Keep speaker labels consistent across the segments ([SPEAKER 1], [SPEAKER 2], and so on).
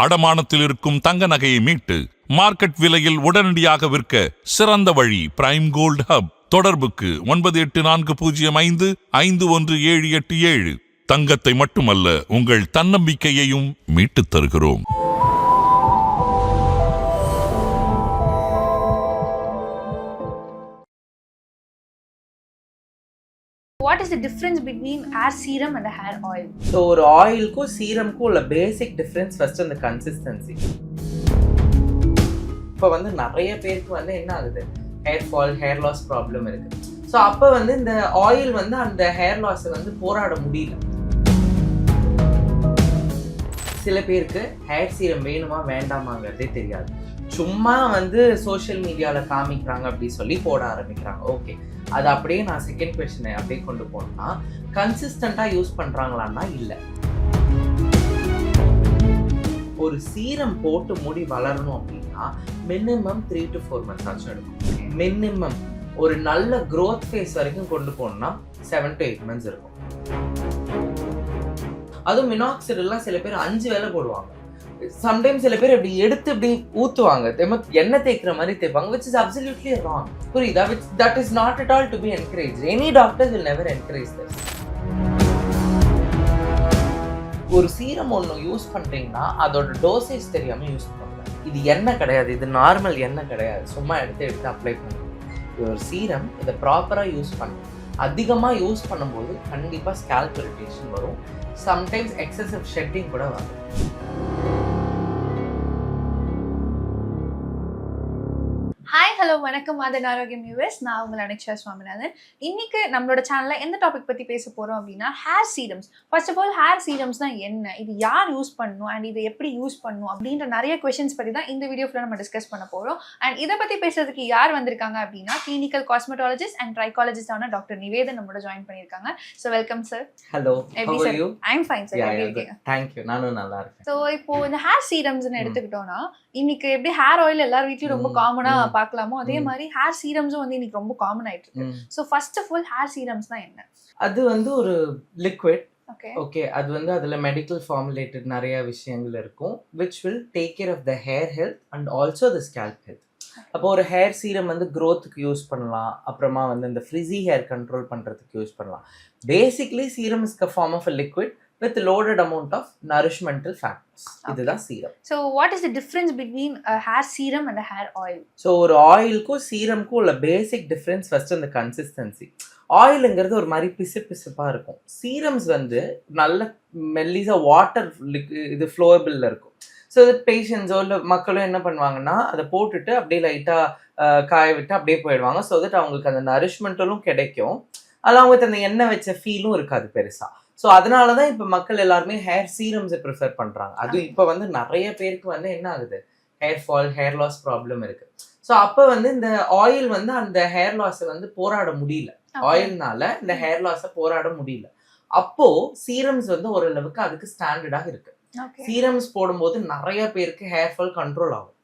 [SPEAKER 1] அடமானத்தில் இருக்கும் தங்க நகையை மீட்டு மார்க்கெட் விலையில் உடனடியாக விற்க சிறந்த வழி பிரைம் கோல்ட் ஹப். தொடர்புக்கு 9840551787. தங்கத்தை மட்டுமல்ல, உங்கள் தன்னம்பிக்கையையும் மீட்டுத் தருகிறோம்.
[SPEAKER 2] What is the difference between hair serum and a hair oil?
[SPEAKER 3] So ஒரு ஆயிலுக்கும் சீரம்க்கும் உள்ள பேசிக் டிஃபரன்ஸ் ஃபர்ஸ்ட் அந்த கன்சிஸ்டன்சி. இப்போ நிறைய பேருக்கு என்ன ஆகுது, hair fall, hair loss problem இருக்கு. ஸோ அப்போ இந்த ஆயில் அந்த ஹேர் லாஸை போராட முடியல. சில பேருக்கு ஹேர் சீரம் வேணுமா வேண்டாமாங்கிறதே தெரியாது. சும்மா சோஷியல் மீடியாவில் காமிக்கிறாங்க அப்படி சொல்லி போட ஆரம்பிக்கிறாங்க. ஓகே, அது அப்படியே நான் செகண்ட் கொஸ்டினை அப்படியே கொண்டு போனோம்னா, கன்சிஸ்டண்டாக யூஸ் பண்ணுறாங்களான்னா இல்லை. ஒரு சீரம் போட்டு முடி வளரணும் அப்படின்னா மினிமம் 3 to 4 months ஆச்சும் எடுக்கும். மினிமம் ஒரு நல்ல க்ரோத் ஃபேஸ் வரைக்கும் கொண்டு போனோம்னா 7 to 8 months இருக்கும். அதுவும் மினாக்சிடில்லாம் சில பேர் 5 வேளை போடுவாங்க. சம்டைம்ஸ் சில பேர் இப்படி எடுத்து இப்படி ஊற்றுவாங்க, எண்ணெய் தேய்க்கிற மாதிரி தேய்ப்பாங்க, which is absolutely wrong. புரியுதா? that is not at all to be encouraged. Any doctors will never encourage this. ஒரு சீரம் ஒன்று யூஸ் பண்ணுறீங்கன்னா அதோட டோசேஜ் தெரியாமல் யூஸ் பண்ணுங்க. இது எண்ணெய் கிடையாது, இது நார்மல் எண்ணெய் கிடையாது, சும்மா எடுத்து அப்ளை பண்ணுங்க. இது ஒரு சீரம், இதை ப்ராப்பராக யூஸ் பண்ணுங்க. அதிகமாக யூஸ் பண்ணும்போது கண்டிப்பாக ஸ்கேல்ப் இரிட்டேஷன் வரும், சம்டைம்ஸ் எக்ஸசிவ் ஷெட்டிங் கூட வரும்.
[SPEAKER 2] ஹாய், ஹலோ, வணக்கம். அதன் ஆரோக்கியம் யூஎஸ். நான் உங்கள் அனிக்ஷா சுவாமிநாதன். இன்னைக்கு நம்மளோட சேனலில் எந்த டாபிக் பற்றி பேச போகிறோம் அப்படின்னா hair serums. First of all, hair சீரம்ஸ்னால் என்ன, இது யார் யூஸ் பண்ணணும் அண்ட் இதை எப்படி யூஸ் பண்ணணும் அப்படின்ற நிறைய கொஷின்ஸ் பற்றி தான் இந்த வீடியோ ஃபுல்லாக நம்ம டிஸ்கஸ் பண்ண போகிறோம். அண்ட் இதை பற்றி பேசுறதுக்கு யார் வந்திருக்காங்க அப்படின்னா கிளினிக்கல் காஸ்மெட்டாலஜிஸ்ட் அண்ட் ட்ரைகாலஜிஸ்டான டாக்டர் நிவேதன் நம்மளோட ஜாயின் பண்ணியிருக்காங்க. So welcome sir.
[SPEAKER 3] ஹலோ,
[SPEAKER 2] எப்படி சார்? I'm fine sir. எப்படி இருக்கீங்க?
[SPEAKER 3] தேங்க்யூ, நானும் நல்லா இருக்கேன்.
[SPEAKER 2] ஸோ இப்போ இந்த ஹேர் சீரம்ஸ்ன்னு எடுத்துக்கிட்டோம்னா, இன்னைக்கு எப்படி ஹேர் ஆயில் எல்லார் வீட்லயும் ரொம்ப காமனா பார்க்கலாமோ, அதே மாதிரி ஹேர் சீரம்ஸும் இன்னைக்கு ரொம்ப காமன் ஆயிட்டு இருக்கு. So first of all, hair சீரம்ஸ்னா என்ன? அது
[SPEAKER 3] ஒரு லிக்விட். ஓகே, அது அதுல மெடிக்கல் ஃபார்முலேட்டட் நிறைய விஷயங்கள் இருக்கும், which will take care of the hair health and also the scalp health. அப்போ ஒரு ஹேர் சீரம் க்ரோத்துக்கு யூஸ் பண்ணலாம், அப்புறமா இந்த ஃப்ரிஸி ஹேர் கண்ட்ரோல் பண்றதுக்கு யூஸ் பண்ணலாம். Basically serum is a form of a liquid with loaded amount of nourishmental factors. இதுதான் serum.
[SPEAKER 2] So what is the difference between a hair serum and a hair oil?
[SPEAKER 3] So ஒரு ஆயிலுக்கும் சீரம்க்கும் உள்ள basic difference first அந்த consistency. ஆயிலுங்கிறது ஒரு மாதிரி பிசுப்பா இருக்கும். Serums நல்ல மெல்லிசா வாட்டர் இது ஃப்ளோவபிள்ல இருக்கும். ஸோ இது பேஷண்ட்ஸோ இல்லை மக்களும் என்ன பண்ணுவாங்கன்னா அதை போட்டுட்டு அப்படியே லைட்டாக காய விட்டு அப்படியே போயிடுவாங்க. ஸோ தட் அவங்களுக்கு அந்த நரிஷ்மெண்ட்டும் கிடைக்கும், அதில் அவங்களுக்கு அந்த எண்ணெய் வச்ச ஃபீலும் இருக்காது பெருசா. ஸோ அதனால தான் இப்போ மக்கள் எல்லாருமே ஹேர் சீரம்ஸை ப்ரிஃபர் பண்ணுறாங்க. அதுவும் இப்போ நிறைய பேருக்கு என்ன ஆகுது, hair fall, hair loss problem இருக்கு. ஸோ அப்போ இந்த ஆயில் அந்த ஹேர் லாஸை போராட முடியல, ஆயில்னால இந்த ஹேர் லாஸை போராட முடியல. அப்போ சீரம்ஸ் ஓரளவுக்கு அதுக்கு ஸ்டாண்டர்டாக இருக்கு. சீரம்ஸ் போடும்போது நிறைய பேருக்கு ஹேர் ஃபால் கண்ட்ரோல் ஆகும்.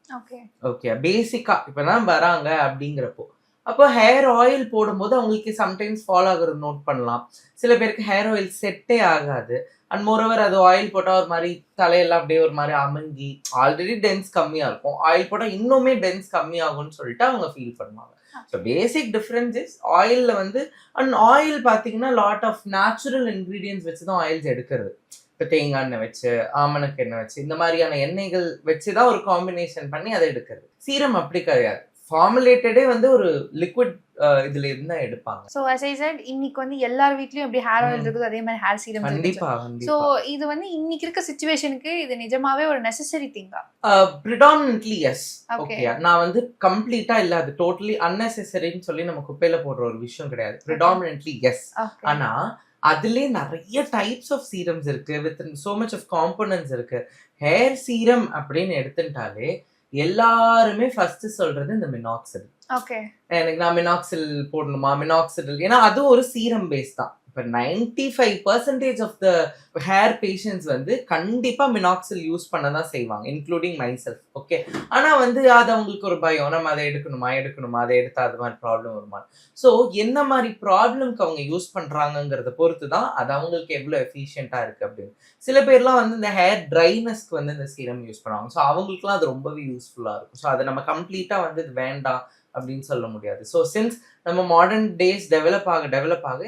[SPEAKER 3] ஓகே, பேசிக்கா இப்பதான் வராங்க அப்படிங்கிறப்போ. அப்போ ஹேர் ஆயில் போடும்போது அவங்களுக்கு சம்டைம்ஸ் ஃபால் ஆகுறது நோட் பண்ணலாம். சில பேருக்கு ஹேர் ஆயில் செட்டே ஆகாது. அண்ட் மோரோவர் அது ஆயில் போட்டால் ஒரு மாதிரி தலையெல்லாம் அப்படியே ஒரு மாதிரி அமுங்கி, ஆல்ரெடி டென்ஸ் கம்மியாக இருக்கும், ஆயில் போட்டால் இன்னுமே டென்ஸ் கம்மியாகும்னு சொல்லிட்டு அவங்க ஃபீல் பண்ணுவாங்க. ஸோ பேசிக் டிஃப்ரென்ஸ் இஸ் ஆயிலில் அண்ட் ஆயில் பார்த்தீங்கன்னா லாட் ஆஃப் நேச்சுரல் இன்க்ரீடியன்ஸ் வச்சு தான் ஆயில்ஸ் எடுக்கிறது. இப்போ தேங்காய் எண்ணெய் வச்சு, ஆமணக்கு எண்ணெய் வச்சு, இந்த மாதிரியான எண்ணெய்கள் வச்சு தான் ஒரு காம்பினேஷன் பண்ணி அதை எடுக்கிறது. சீரம் அப்படி கிடையாது, ஃபார்முலேட்டடே ஒரு லிக்விட் இதுல இருந்து தான் எடுப்பாங்க.
[SPEAKER 2] சோ as I said, இன்னைக்கு எல்லார் வீட்லயும் அப்படி ஹேர் ஆயில் இருக்குது, அதே மாதிரி ஹேர் சீரம்
[SPEAKER 3] கண்டிப்பா.
[SPEAKER 2] சோ இது இன்னைக்கு இருக்க சிச்சுவேஷனுக்கு இது நிஜமாவே ஒரு நெசசரி திங்கா?
[SPEAKER 3] predominantly yes. ஓகே, நான் கம்ப்ளீட்டா இல்ல, அது டோட்டலி unnecessaryன்னு சொல்லி நம்ம குப்பையில போடுற ஒரு விஷயம் கிடையாது. predominantly yes. ஆனா அதுலயே நிறைய டைப்ஸ் ஆஃப் சீரம்ஸ் இருக்கு, with so much of components இருக்கு. ஹேர் சீரம் அப்படின்னு எடுத்துட்டாலே எல்லாருமே ஃபர்ஸ்ட் சொல்றது இந்த மினாக்சிடில்.
[SPEAKER 2] ஓகே,
[SPEAKER 3] எனக்கு நான் மினாக்சில் போடணுமா, மினாக்சிடில், ஏன்னா அது ஒரு சீரம் பேஸ் தான். இப்போ 95% ஆஃப் த ஹேர் பேஷண்ட்ஸ் வந்து கண்டிப்பா மினாக்சில் யூஸ் பண்ண தான் செய்வாங்க, இன்க்ளூடிங் மைசெல்ஃப். ஓகே, ஆனா வந்து அது அவங்களுக்கு ஒரு பயம், நம்ம அதை எடுக்கணுமா அதை எடுத்தா அது மாதிரி ப்ராப்ளம் வருமா. ஸோ என்ன மாதிரி ப்ராப்ளம்க்கு அவங்க யூஸ் பண்றாங்கிறத பொறுத்து தான் அது அவங்களுக்கு எவ்வளோ எஃபிஷியண்டா இருக்கு அப்படின்னு. சில பேர்லாம் வந்து இந்த ஹேர் ட்ரைனஸ்க்கு வந்து இந்த சீரம் யூஸ் பண்ணுவாங்க. ஸோ அவங்களுக்குலாம் அது ரொம்பவே யூஸ்ஃபுல்லா இருக்கும். ஸோ அதை நம்ம கம்ப்ளீட்டா வந்து இது வேண்டாம் அப்படின்னு சொல்ல முடியாது. ஸோ சின்ஸ் நம்ம மாடர்ன் டேஸ் டெவலப் ஆக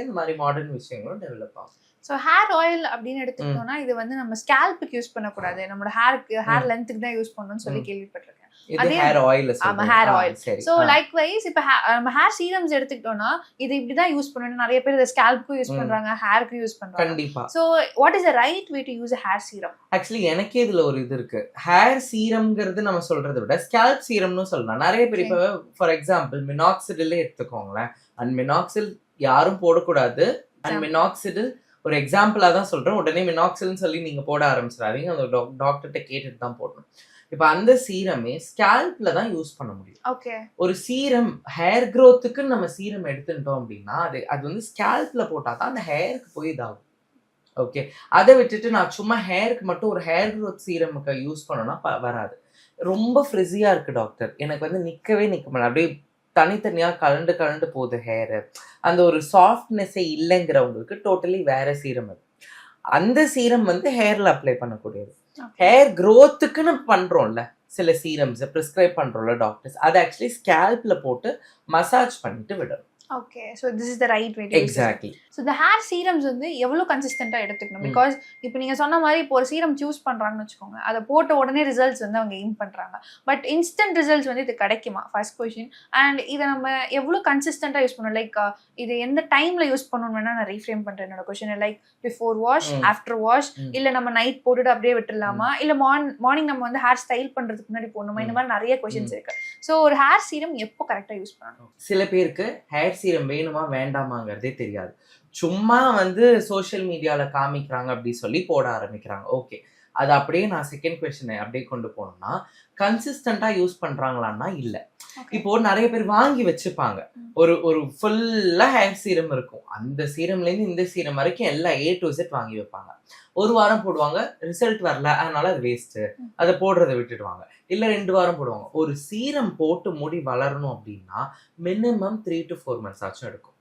[SPEAKER 3] இந்த மாதிரி மாடர்ன் விஷயங்களும் டெவலப் ஆகும்.
[SPEAKER 2] ஸோ ஹேர் ஆயில் அப்படின்னு எடுத்துக்கிட்டோம்னா இது வந்து நம்ம ஸ்கேல்ப்புக்கு யூஸ் பண்ணக்கூடாது, நம்மளோட ஹேர் லென்த்துக்கு தான் யூஸ் பண்ணணும்னு சொல்லி கேள்விப்பட்டிருக்கேன்.
[SPEAKER 3] இது ஹேர் ஆயில்.
[SPEAKER 2] ஆமா, ஹேர் ஆயில். சோ லைக்வைஸ் இப்ப நம்ம ஹேர் சீரம்ஸ் எடுத்துக்கிட்டோம்னா இது இப்படிதான் யூஸ் பண்ணணும். நிறைய பேர் இத ஸ்கேல்ப்க்கு யூஸ் பண்றாங்க, ஹேருக்கு யூஸ் பண்றாங்க.
[SPEAKER 3] கண்டிப்பா.
[SPEAKER 2] So what is the right way to use a hair serum?
[SPEAKER 3] Actually எனக்கே இதுல ஒரு இது இருக்கு. ஹேர் சீரம்ங்கிறது நம்ம சொல்றதை விட ஸ்கேல்ப் சீரம்னு சொல்லலாம். நிறைய பேர் இப்ப ஃபார் எக்ஸாம்பிள் மினாக்சிடில் எடுத்துக்கோங்களேன். அண்ட் மினாக்சில் யாரும் போடக்கூடாது. அண்ட் மினாக்சிடில் ஒரு எக்ஸாம்பிளா தான் சொல்றேன். உடனே மினாக்சில்னு சொல்லி நீங்க போட ஆரம்பிச்சிடாதீங்க. அந்த டாக்டர்கிட்ட கேட்டுட்டு தான் போடணும். இப்ப அந்த சீரமே ஸ்கேல்ப்ல தான் யூஸ் பண்ண முடியும்.
[SPEAKER 2] ஓகே,
[SPEAKER 3] ஒரு சீரம் ஹேர் க்ரோத்துக்கு நம்ம சீரம் எடுத்துட்டோம் அப்படின்னா அது வந்து ஸ்கேல்ப்ல போட்டாதான் அந்த ஹேருக்கு போய் இதாகும். ஓகே, அதை விட்டுட்டு நான் சும்மா ஹேருக்கு மட்டும் ஒரு ஹேர் க்ரோத் சீரமுக்கு யூஸ் பண்ணோம்னா வராது. ரொம்ப ஃப்ரிஸியா இருக்கு டாக்டர், எனக்கு வந்து நிக்க முடியல, அப்படியே தனித்தனியா கலண்டு போகுது ஹேர், அந்த ஒரு சாஃப்ட்னஸே இல்லைங்கிறவங்களுக்கு டோட்டலி வேற சீரம் அது. அந்த சீரம் வந்து ஹேர்ல அப்ளை பண்ணக்கூடியது. ஹேர் க்ரோத்துக்குன்னு பண்றோம்ல சில சீரம்ஸ் பிரிஸ்கிரைப் பண்றோம்ல டாக்டர்ஸ், அதை ஆக்சுவலி ஸ்கேல்ப்ல போட்டு மசாஜ் பண்ணிட்டு விடணும்.
[SPEAKER 2] Okay, so this is the right way to use it.
[SPEAKER 3] Exactly.
[SPEAKER 2] So the hair serums வந்து எவ்வளவு கன்சிஸ்டன்ட்டா எடுத்துக்கணும்? பிகாஸ் இப்போ நீங்க சொன்ன மாதிரி இப்போ ஒரு சீரம் சூஸ் பண்றாங்கன்னு வச்சுக்கோங்க, அதை போட்ட உடனே ரிசல்ட்ஸ் வந்து அவங்க எய்ம் பண்றாங்க. பட் இன்ஸ்டன்ட் ரிசல்ட்ஸ் வந்து இது கிடைக்குமா? First question. அண்ட் இதை நம்ம எவ்வளவு கன்சிஸ்டன்ட்டா யூஸ் பண்ணணும்? லைக் இது எந்த டைம்ல யூஸ் பண்ணணும் வேணா நான் ரீஃப்ரேம் பண்றேன் என்னோட question. Like before wash, after wash, இல்ல நம்ம நைட் போட்டுட்டு அப்படியே விட்டுலாமா, இல்ல மார்னிங் நம்ம வந்து ஹேர் ஸ்டைல் பண்றதுக்கு முன்னாடி போடணுமா? இந்த மாதிரி நிறைய கொஸ்டின்ஸ் இருக்கு. ஸோ ஒரு ஹேர் சீரம் எப்போ கரெக்டா யூஸ் பண்ணணும்?
[SPEAKER 3] சில பேருக்கு ஹேர் சீரம் வேணுமா வேண்டாமாங்கிறதே தெரியாது. சும்மா வந்து சோஷியல் மீடியால காமிக்கிறாங்க அப்படி சொல்லி போட ஆரம்பிக்கிறாங்க. ஓகே, அது அப்படியே நான் செகண்ட் கொஸ்டினை அப்படியே கொண்டு போனோம்னா, கன்சிஸ்டண்டா யூஸ் பண்றாங்களான்னா இல்ல. இப்போ நிறைய பேர் வாங்கி வச்சுப்பாங்க, ஒரு ஃபுல்லா ஹேர் சீரம் இருக்கும். அந்த சீரம்ல இருந்து இந்த சீரம் வரைக்கும் எல்லாம் A to Z வாங்கி வைப்பாங்க. ஒரு வாரம் போடுவாங்க, ரிசல்ட் வரல, அதனால அது வேஸ்ட், அதை போடுறதை விட்டுடுவாங்க. இல்ல 2 வாரம் போடுவாங்க. ஒரு சீரம் போட்டு முடி வளரணும் அப்படின்னா மினிமம் 3 to 4 months ஆச்சும் எடுக்கும்.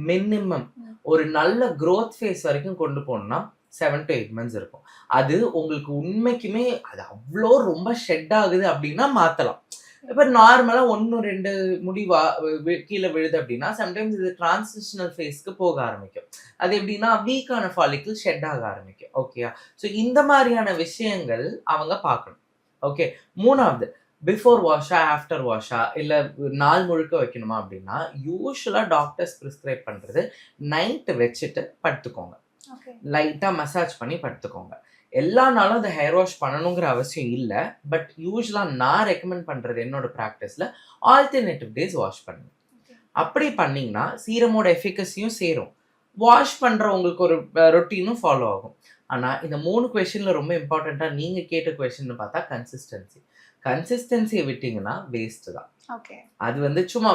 [SPEAKER 3] மினிமம் ஒரு நல்ல growth phase வரைக்கும் கொண்டு போனோம்னா 7 to 8 months இருக்கும். அது உங்களுக்கு உண்மைக்குமே அது அவ்வளோ ரொம்ப ஷெட் ஆகுது அப்படின்னா மாத்தலாம். இப்ப நார்மலா 1-2 முடி கீழே விழுது அப்படின்னா சம்டைம்ஸ் இது டிரான்சிஷனல் ஃபேஸ்க்கு போக ஆரம்பிக்கும். அது எப்படின்னா வீக்கான ஃபாலிக்கிள் ஷெட் ஆக ஆரம்பிக்கும். ஓகேயா? ஸோ இந்த மாதிரியான விஷயங்கள் அவங்க பார்க்கணும். ஓகே, மூணாவது பிஃபோர் வாஷா ஆஃப்டர் வாஷா இல்லை நாள் முழுக்க வைக்கணுமா அப்படின்னா யூஸ்வலாக டாக்டர்ஸ் ப்ரிஸ்கிரைப் பண்ணுறது நைட்டு வச்சுட்டு படுத்துக்கோங்க, லைட்டாக மசாஜ் பண்ணி படுத்துக்கோங்க. எல்லா நாளும் அதை ஹேர் வாஷ் பண்ணணுங்கிற அவசியம் இல்லை. பட் யூஸ்வலாக நான் ரெக்கமெண்ட் பண்ணுறது என்னோட ப்ராக்டிஸில் ஆல்டர்னேட்டிவ் டேஸ் வாஷ் பண்ணுங்க. அப்படி பண்ணிங்கன்னா சீரமோட எஃபிகசியும் சேரும், வாஷ் பண்ணுறவங்களுக்கு ஒரு ரொட்டீனும் ஃபாலோ ஆகும். ஆனால் இந்த 3 கொஸ்டினில் ரொம்ப இம்பார்ட்டண்ட்டாக நீங்கள் கேட்ட கொஸ்டின்னு பார்த்தா கன்சிஸ்டன்சியை விட்டீங்கன்னா வேஸ்ட் தான். அது வந்து சும்மா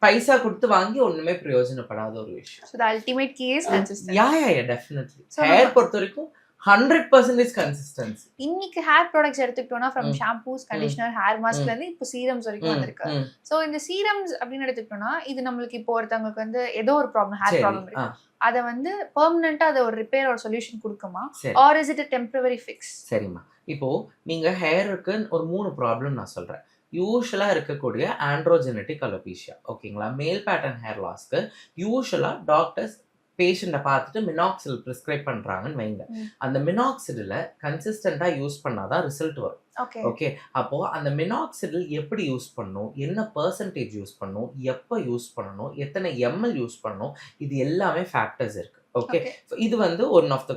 [SPEAKER 3] பைசா கொடுத்து வாங்கி ஒண்ணுமே பிரயோஜனப்படாத ஒரு விஷயம்.
[SPEAKER 2] So the ultimate key is consistency.
[SPEAKER 3] Yeah, definitely. Hair பொறுத்த வரைக்கும் 100% கன்சிஸ்டன்சி.
[SPEAKER 2] இன்னைக்கு ஹேர் ப்ராடக்ட்ஸ் எடுத்துக்கிட்டோம்னா ஃப்ரம் ஷாம்பூஸ், கண்டிஷனர், ஹேர் மாஸ்க்ல இருந்து இப்போ சீரம்ஸ் வரைக்கும் வந்திருக்கு. சோ இந்த சீரம்ஸ் அப்படின்னு எடுத்துக்கிட்டோம்னா இது நம்மளுக்கு இப்போ ஒருத்தவங்களுக்கு வந்து ஏதோ ஒரு ப்ராப்ளம், ஹேர் ப்ராப்ளம் இருக்கு, அதை வந்து பெர்மனண்டா அதை ஒரு ரிப்பேர் ஒரு சொல்யூஷன் கொடுக்குமா, or is it a temporary fix?
[SPEAKER 3] சரிம்மா, இப்போ நீங்க ஹேருக்கு ஒரு 3 ப்ராப்ளம் நான் சொல்றேன். யூஸ்வலா இருக்கக்கூடிய ஆண்ட்ரோஜெனட்டிக் அலோபீஷியா, ஓகேங்களா, மேல் பேட்டர்ன் ஹேர் லாஸ்க்கு யூஸ்வலா டாக்டர்ஸ் பேஷண்ட்டை பார்த்துட்டு மினாக்சில் ப்ரிஸ்கிரைப் பண்றாங்கன்னு வைங்க. அந்த மினாக்சிடில் கன்சிஸ்டண்டா யூஸ் பண்ணாதான் ரிசல்ட் வரும். ஓகே, அப்போ அந்த மினாக்சிடில் எப்படி யூஸ் பண்ணணும், என்ன பெர்சன்டேஜ் யூஸ் பண்ணணும், எப்போ யூஸ் பண்ணணும், எத்தனை ml யூஸ் பண்ணணும், இது எல்லாமே ஃபேக்டர்ஸ் இருக்கு. ஓகே, இது வந்து ஒன் ஆஃப் த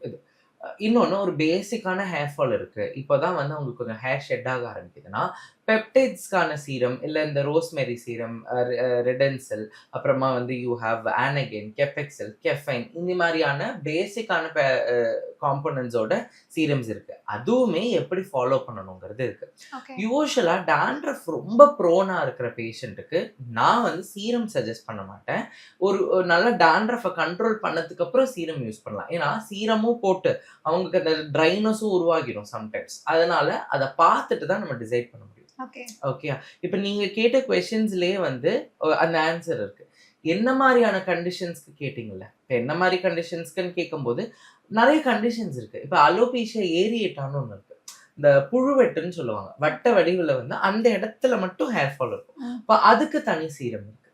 [SPEAKER 3] இது. இன்னொன்று ஒரு பேசிக்கான ஹேர் ஃபால் இருக்கு, இப்போதான் வந்து உங்களுக்கு கொஞ்சம் ஹேர் ஷெட் ஆக ஆரம்பிக்குதுன்னா பெப்டைட்ஸ்க்கான சீரம் இல்லை இந்த ரோஸ்மெரி சீரம், ரெடென்செல், அப்புறமா வந்து யூ ஹாவ் ஆனகென், கெஃபெக்செல், கெஃபைன், இந்த மாதிரியான பேசிக்கான காம்போனன்ட்ஸோட சீரம்ஸ் இருக்கு. அதுவுமே எப்படி ஃபாலோ பண்ணணுங்கிறது இருக்கு.
[SPEAKER 2] ஓகே
[SPEAKER 3] யூஸ்வலா டாண்ட்ரஃப் ரொம்ப ப்ரோனா இருக்கிற பேஷண்ட்டுக்கு நான் வந்து சீரம் சஜஸ்ட் பண்ண மாட்டேன். ஒரு நல்ல டாண்ட்ரஃபை கண்ட்ரோல் பண்ணதுக்கு அப்புறம் சீரம் யூஸ் பண்ணலாம். ஏன்னா சீரமும் போட்டு அவங்களுக்கு அந்த ட்ரைனஸும் உருவாகிடும் சம்டைம்ஸ். அதனால அதை பார்த்துட்டு தான் நம்ம டிசைட் பண்ண முடியும்.
[SPEAKER 2] ஓகே
[SPEAKER 3] ஓகே, இப்போ நீங்க கேட்ட கொஸ்டின்ஸ்லயே வந்து அந்த ஆன்சர் இருக்கு. என்ன மாதிரியான கண்டிஷன்ஸ்க்கு கேட்டீங்கல்ல, இப்போ என்ன மாதிரி கண்டிஷன்ஸ்க்குன்னு கேட்கும்போது நிறைய கண்டிஷன்ஸ் இருக்கு. இப்போ அலோபேஷியா ஏரியேட்டான்னு ஒன்று இருக்கு. இந்த புழுவெட்டுன்னு சொல்லுவாங்க. வட்ட வடிவில் வந்து அந்த இடத்துல மட்டும் ஹேர் ஃபால் இருக்கும். இப்போ அதுக்கு தனி சீரம் இருக்கு.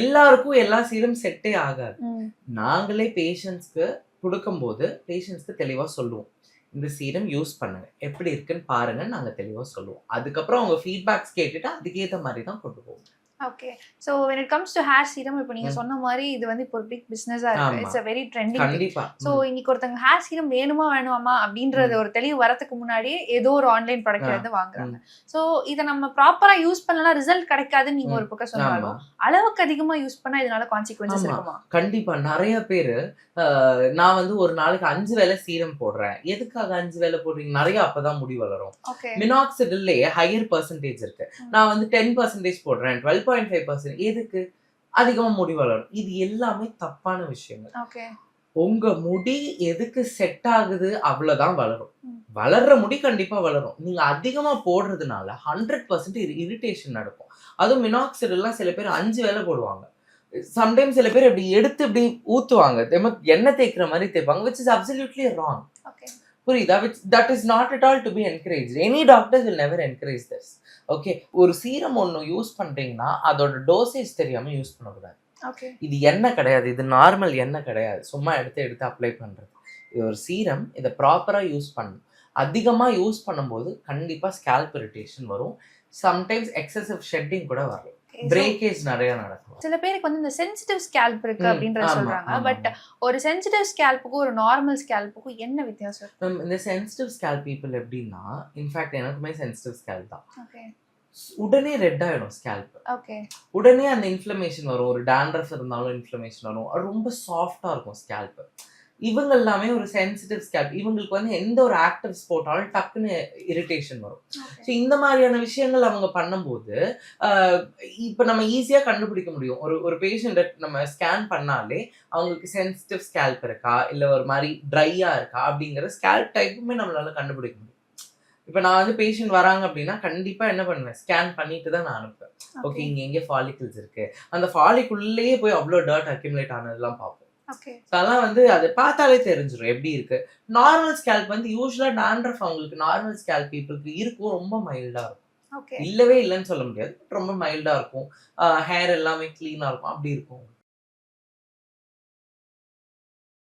[SPEAKER 3] எல்லாருக்கும் எல்லா சீரம் செட்டே ஆகாது. நாங்களே பேஷண்ட்ஸ்க்கு கொடுக்கும்போது பேஷண்ட்ஸ்க்கு தெளிவாக சொல்லுவோம், இந்த சீரம் யூஸ் பண்ணுங்க, எப்படி இருக்குன்னு பாருங்க, நாங்கள் தெளிவாக சொல்லுவோம். அதுக்கப்புறம் அவங்க ஃபீட்பேக்ஸ் கேட்டுட்டு அதுக்கேற்ற மாதிரி தான் கொண்டு போவோம்.
[SPEAKER 2] Okay so when it comes to hair serum இப்போ நீங்க சொன்ன மாதிரி இது வந்து இப்போ ஒரு பிக் பிசினஸா இருக்கு. It's a very trending thing.
[SPEAKER 3] கண்டிப்பா.
[SPEAKER 2] ஸோ இன்னைக்கு ஒருத்தங்க ஹேர் சீரம் வேணுமா வேணுமா அப்படின்றது ஒரு தெளிவு வரதுக்கு முன்னாடியே ஏதோ ஒரு ஆன்லைன் ப்ராடக்ட்ல இருந்து வாங்குறாங்க. ஸோ இதை நம்ம ப்ராப்பரா யூஸ் பண்ணலாம் ரிசல்ட் கிடைக்காதுன்னு நீங்க ஒரு பக்கம் சொன்னாலும் அளவுக்கு அதிகமா யூஸ் பண்ணா இதனால கான்சிக்வன்சஸ் இருக்குமா?
[SPEAKER 3] கண்டிப்பா. நிறைய பேரு நான் வந்து ஒரு நாளைக்கு 5 வேளை சீரம் போடுறேன். எதுக்காக 5 வேளை போடுறீங்க? நிறைய அப்பதான் முடி வளரும். மினாக்சிடில்லையே ஹையர் பர்சன்டேஜ் இருக்கு. நான் வந்து 10% போடுறேன், 12.5%. எதுக்கு? அதிகமா முடி வளரும். இது எல்லாமே தப்பான விஷயங்கள். உங்க முடி எதுக்கு செட் ஆகுது அவ்வளவுதான் வளரும். வளர்ற முடி கண்டிப்பா வளரும். நீங்க அதிகமா போடுறதுனால 100% இரிட்டேஷன் நடக்கும். அதுவும் மினாக்சிடில்லாம் சில பேர் 5 வேளை போடுவாங்க. சம்டைம்ஸ் சில பேர் இப்படி எடுத்து இப்படி ஊத்துவாங்க, எண்ணெய் தேய்க்கிற மாதிரி தேய்ப்பாங்க, which is absolutely wrong. புரியுதா? that is not at all to be encouraged. Any doctors will never encourage this. Okay, ஒரு சீரம் ஒன்று யூஸ் பண்றீங்கன்னா அதோட டோசேஜ் தெரியாம யூஸ் பண்ணக்கூடாது. இது எண்ணெய் கிடையாது, இது நார்மல் எண்ணெய் கிடையாது, சும்மா எடுத்து அப்ளை பண்றது. இது ஒரு சீரம், இதை ப்ராப்பரா யூஸ் பண்ணணும். அதிகமா யூஸ் பண்ணும்போது கண்டிப்பா ஸ்கேல்ப் இரிட்டேஷன் வரும். சம்டைம்ஸ் எக்ஸசிவ் ஷெட்டிங் கூட வரும். பிரேக்கேஜ் நிறைய நடக்கும்.
[SPEAKER 2] சில பேருக்கு வந்து இந்த சென்சிட்டிவ் ஸ்கேல்ப் இருக்கு அப்படின்றத சொல்றாங்க. பட் ஒரு சென்சிட்டிவ் ஸ்கேல்ப்புக்கும் ஒரு நார்மல் ஸ்கேல்ப்புக்கும் என்ன வித்தியாசம் இருக்கு?
[SPEAKER 3] இந்த சென்சிட்டிவ் ஸ்கேல்ப் பீப்புள் எப்படின்னா, இன்ஃபேக்ட் எனக்குமே சென்சிட்டிவ் ஸ்கேல்ப் தான். உடனே ரெட் ஆயிடும் ஸ்கேல்ப். உடனே அந்த இன்ஃப்ளமேஷன் வரும். ஒரு டாண்ட்ரஃப் இருந்தாலும் இன்ஃப்ளமேஷன் வரும். அது ரொம்ப சாஃப்டா இருக்கும் ஸ்கேல்ப். இவங்க எல்லாமே ஒரு சென்சிட்டிவ் ஸ்கேல்ப். இவங்களுக்கு வந்து எந்த ஒரு ஆக்டிவ்ஸ் போட்டாலும் டக்குன்னு இரிட்டேஷன் வரும். ஸோ இந்த மாதிரியான விஷயங்கள் அவங்க பண்ணும்போது இப்போ நம்ம ஈஸியாக கண்டுபிடிக்க முடியும். ஒரு பேஷண்ட்டை நம்ம ஸ்கேன் பண்ணாலே அவங்களுக்கு சென்சிட்டிவ் ஸ்கேல்ப் இருக்கா, இல்லை ஒரு மாதிரி ட்ரையா இருக்கா அப்படிங்கிற ஸ்கேல்ப் டைப்புமே நம்மளால கண்டுபிடிக்க முடியும். இப்போ நான் வந்து பேஷண்ட் வராங்க அப்படின்னா கண்டிப்பாக என்ன பண்ணுவேன், ஸ்கேன் பண்ணிட்டு தான் நான் அனுப்புவேன். ஓகே, இங்கே எங்கே ஃபாலிக்கிள்ஸ் இருக்கு, அந்த ஃபாலிக்குள்ளேயே போய் அவ்வளோ டர்ட் அக்யூமுலேட் ஆனதெல்லாம் பார்ப்போம். அதெல்லாம் வந்து அதை பார்த்தாலே தெரிஞ்சிடும் எப்படி இருக்கு. நார்மல் ஸ்கேல்ப் வந்து யூஸ்வலா டாண்ட்ரஃப் அவங்களுக்கு நார்மல் ஸ்கேல்ப் பீப்புளுக்கு இருக்கும், ரொம்ப மைல்டா இருக்கும். இல்லவே இல்லைன்னு சொல்ல முடியாது, ரொம்ப மைல்டா இருக்கும். ஹேர் எல்லாமே கிளீனா இருக்கும், அப்படி இருக்கும்.